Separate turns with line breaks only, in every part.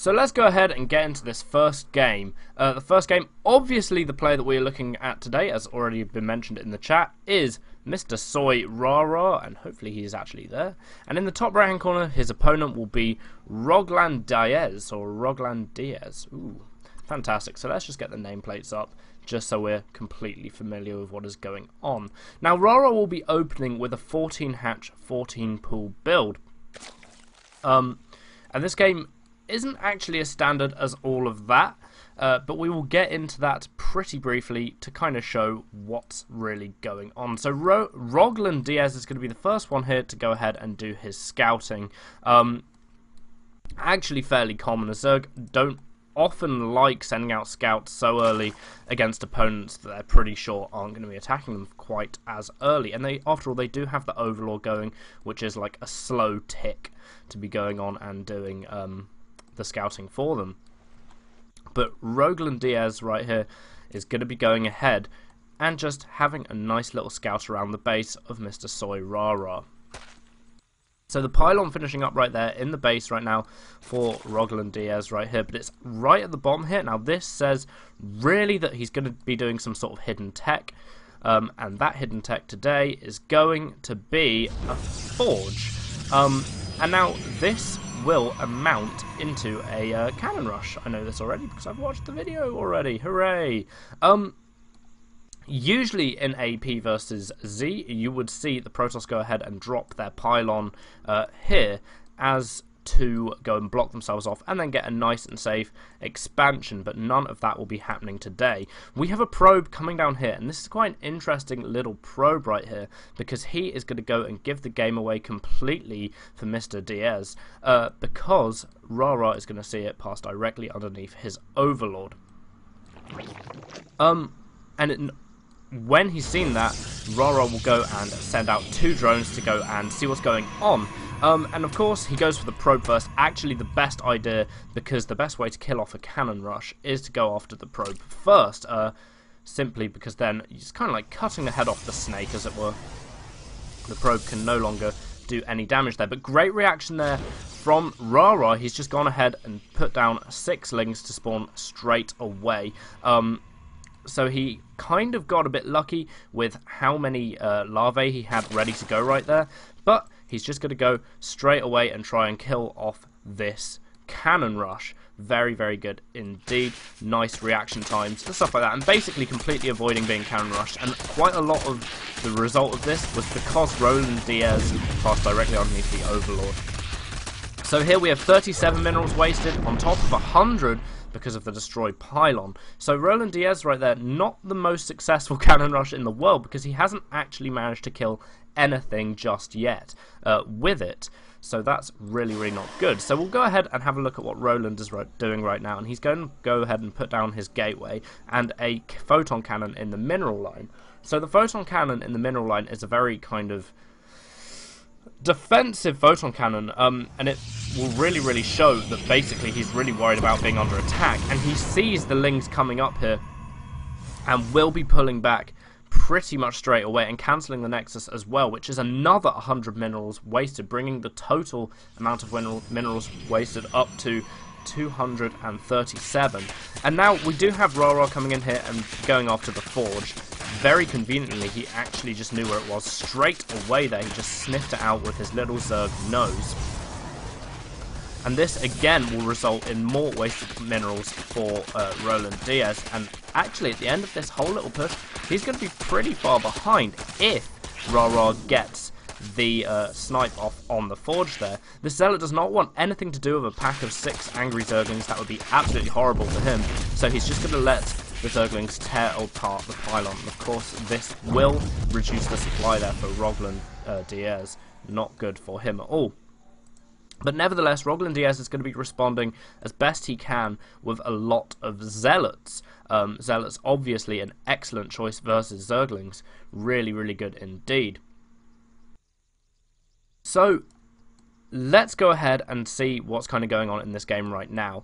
So let's go ahead and get into this first game. The first game, obviously the player that we're looking at today, as already been mentioned in the chat, is Mr. Soyrarar, and hopefully he is actually there. And in the top right hand corner, his opponent will be Rogland Diaz, or Rogland Diaz. Ooh, fantastic. So let's just get the nameplates up, just so we're completely familiar with what is going on. Now, Rara will be opening with a 14 hatch, 14 pool build. And this game isn't actually as standard as all of that, but we will get into that pretty briefly to kind of show what's really going on. So Rogland Diaz is going to be the first one here to go ahead and do his scouting. Actually fairly common, as Zerg don't often like sending out scouts so early against opponents that they're pretty sure aren't going to be attacking them quite as early. And they, after all, they do have the Overlord going, which is like a slow tick to be going on and doing the scouting for them. But Rogland Diaz right here is going to be going ahead and just having a nice little scout around the base of Mr. Soyrarar. So the pylon finishing up right there in the base right now for Rogland Diaz right here, but it's right at the bottom here. Now this says really that he's going to be doing some sort of hidden tech, and that hidden tech today is going to be a forge. And now this will amount into a cannon rush. I know this already because I've watched the video already. Hooray! Usually in AP versus Z, you would see the Protoss go ahead and drop their pylon here as to go and block themselves off and then get a nice and safe expansion, but none of that will be happening today. We have a probe coming down here, and this is quite an interesting little probe right here, because he is going to go and give the game away completely for Mr. Diaz, because Rara is going to see it pass directly underneath his Overlord. When he's seen that, Rara will go and send out 2 drones to go and see what's going on. And of course, he goes for the probe first. Actually, the best idea, because the best way to kill off a cannon rush is to go after the probe first. Simply because then it's kind of like cutting the head off the snake, as it were. The probe can no longer do any damage there. But great reaction there from Rara. He's just gone ahead and put down 6 lings to spawn straight away. So he kind of got a bit lucky with how many larvae he had ready to go right there, but he's just going to go straight away and try and kill off this cannon rush. Very, very good indeed. Nice reaction times and stuff like that, and basically completely avoiding being cannon rushed. And quite a lot of the result of this was because Rogland Diaz passed directly underneath the Overlord. So here we have 37 minerals wasted on top of 100 because of the destroyed pylon. So Rogland Diaz right there, not the most successful cannon rush in the world, because he hasn't actually managed to kill anything just yet with it. So that's really, really not good. So we'll go ahead and have a look at what Rogland is doing right now, and he's going to go ahead and put down his gateway and a photon cannon in the mineral line. So the photon cannon in the mineral line is a very kind of defensive photon cannon, and it will really, really show that basically he's really worried about being under attack, and he sees the lings coming up here and will be pulling back pretty much straight away and cancelling the Nexus as well, which is another 100 minerals wasted, bringing the total amount of minerals wasted up to 237. And now we do have Rara coming in here and going after the forge. Very conveniently, he actually just knew where it was straight away there. He just sniffed it out with his little Zerg nose. And this again will result in more wasted minerals for Rogland Diaz. And actually at the end of this whole little push, he's going to be pretty far behind if Rara gets the snipe off on the forge there. The Zealot does not want anything to do with a pack of 6 angry Zerglings. That would be absolutely horrible for him. So he's just going to let the Zerglings tear apart the pylon. Of course, this will reduce the supply there for Rogland Diaz. Not good for him at all. But nevertheless, Rogland Diaz is going to be responding as best he can with a lot of Zealots. Zealots obviously an excellent choice versus Zerglings. Really, really good indeed. So, let's go ahead and see what's kind of going on in this game right now.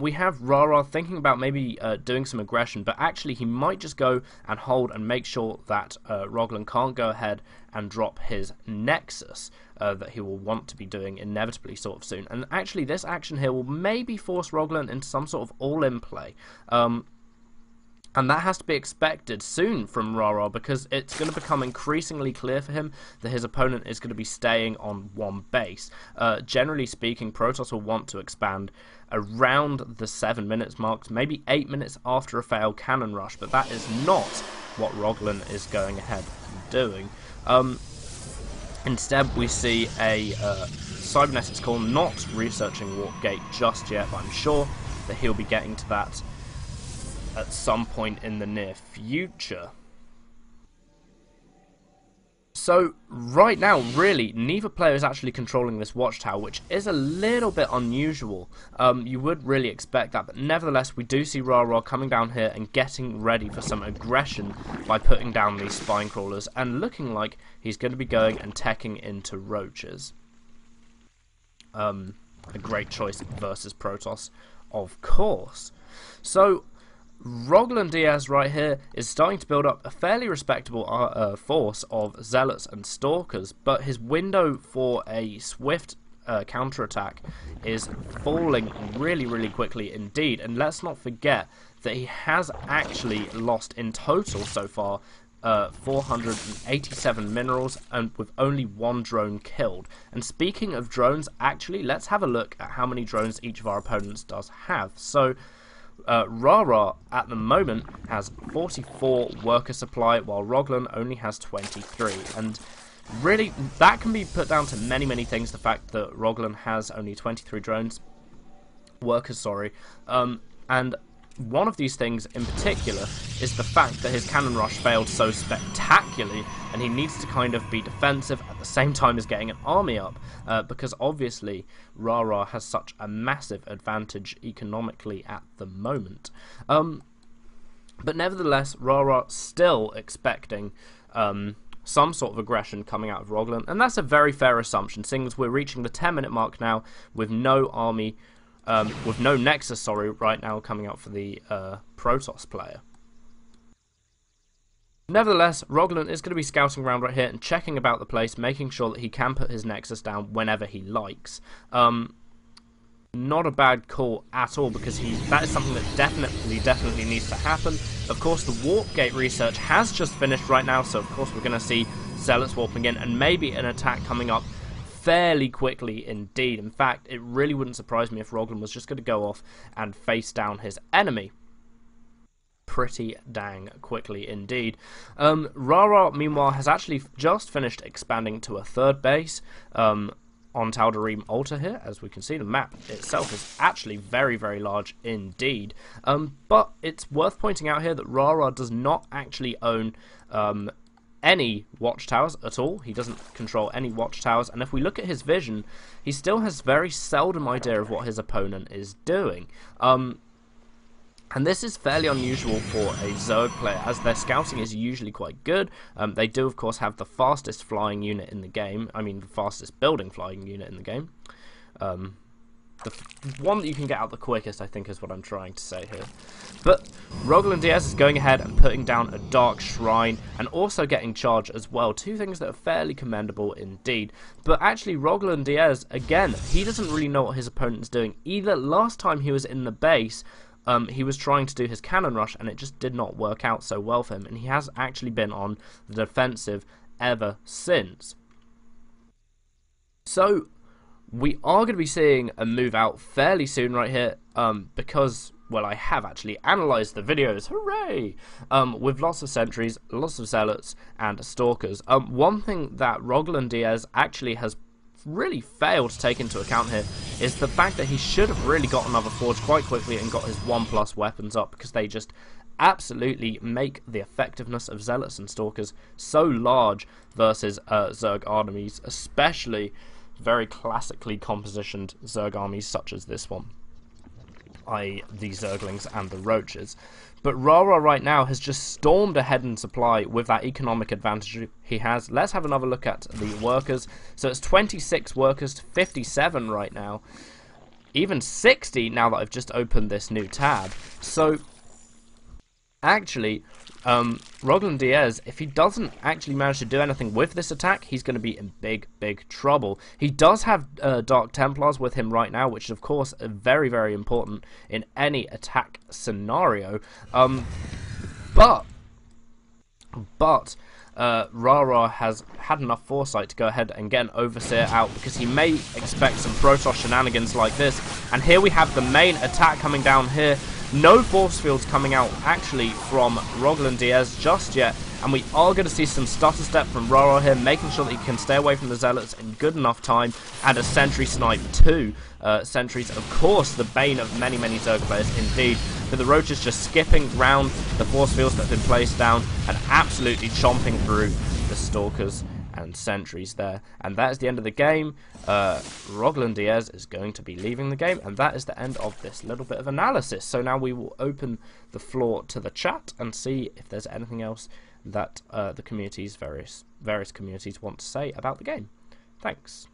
We have Soyrarar thinking about maybe doing some aggression, but actually he might just go and hold and make sure that Roglan can't go ahead and drop his Nexus that he will want to be doing inevitably sort of soon. And actually this action here will maybe force Roglan into some sort of all-in play. And that has to be expected soon from Soyrarar, because it's going to become increasingly clear for him that his opponent is going to be staying on one base. Generally speaking, Protoss will want to expand around the 7 minutes mark, maybe 8 minutes after a failed cannon rush, but that is not what Roglan is going ahead and doing. Instead, we see a Cybernetics call, not researching Warp Gate just yet, but I'm sure that he'll be getting to that at some point in the near future. So right now, really, neither player is actually controlling this watchtower, which is a little bit unusual. You would really expect that, but nevertheless, we do see Soyrarar coming down here and getting ready for some aggression by putting down these spine crawlers, and looking like he's going to be going and teching into roaches. A great choice versus Protoss, of course. So Roglan Diaz right here is starting to build up a fairly respectable force of Zealots and Stalkers, but his window for a swift counterattack is falling really quickly indeed. And let's not forget that he has actually lost in total so far 487 minerals, and with only one drone killed. And speaking of drones, actually, let's have a look at how many drones each of our opponents does have. So Soyrarar at the moment has 44 worker supply, while Roglan only has 23, and really that can be put down to many things. The fact that Roglan has only 23 workers, and one of these things in particular is the fact that his cannon rush failed so spectacularly, and he needs to kind of be defensive at the same time as getting an army up, because obviously Soyrarar has such a massive advantage economically at the moment. But nevertheless, Soyrarar still expecting some sort of aggression coming out of Roglan, and that's a very fair assumption, seeing as we're reaching the 10-minute mark now with no army, with no Nexus, right now coming out for the Protoss player. Nevertheless, Roglan is going to be scouting around right here and checking about the place, making sure that he can put his Nexus down whenever he likes. Not a bad call at all, because that is something that definitely needs to happen. Of course, the Warp Gate research has just finished right now, so of course we're going to see Zealots warping in, and maybe an attack coming up fairly quickly indeed. In fact, it really wouldn't surprise me if Roglan was just going to go off and face down his enemy pretty dang quickly indeed. Soyrarar, meanwhile, has actually just finished expanding to a third base on Tal'Darim Altar here. As we can see, the map itself is actually very large indeed. But it's worth pointing out here that Soyrarar does not actually own any watchtowers at all. He doesn't control any watchtowers, and if we look at his vision, he still has very seldom idea of what his opponent is doing. And this is fairly unusual for a Zerg player, as their scouting is usually quite good. They do, of course, have the fastest flying unit in the game. I mean, the fastest building flying unit in the game. The one that you can get out the quickest, I think, is what I'm trying to say here. But Roglan Diaz is going ahead and putting down a Dark Shrine, and also getting charge as well. Two things that are fairly commendable indeed. But actually, Roglan Diaz, again, he doesn't really know what his opponent's doing. Either last time he was in the base, he was trying to do his cannon rush, and it just did not work out so well for him. And he has actually been on the defensive ever since. So we are going to be seeing a move out fairly soon right here, because, well, I have actually analysed the videos, hooray, with lots of sentries, lots of zealots, and stalkers. One thing that Roglan Diaz actually has really failed to take into account here is the fact that he should have really got another forge quite quickly and got his 1+ weapons up, because they just absolutely make the effectiveness of zealots and stalkers so large versus Zerg armies, especially very classically compositioned Zerg armies such as this one. i.e. the Zerglings and the Roaches. But Rara right now has just stormed ahead in supply with that economic advantage he has. Let's have another look at the workers. So it's 26 workers to 57 right now. Even 60 now that I've just opened this new tab. So actually, Roglan Diaz, if he doesn't actually manage to do anything with this attack, he's going to be in big trouble. He does have Dark Templars with him right now, which is of course very, very important in any attack scenario. But Rara has had enough foresight to go ahead and get an Overseer out, because he may expect some Protoss shenanigans like this. And here we have the main attack coming down here. No force fields coming out actually from Roglan Diaz just yet, and we are going to see some stutter step from Rara here, making sure that he can stay away from the Zealots in good enough time, and a sentry snipe too. Sentries, of course, the bane of many Zerg players indeed, but the Roaches just skipping round the force fields that have been placed down and absolutely chomping through the Stalkers and sentries there. And that is the end of the game. Roglan Diaz is going to be leaving the game, and that is the end of this little bit of analysis. So now we will open the floor to the chat and see if there's anything else that the communities, various communities, want to say about the game. Thanks.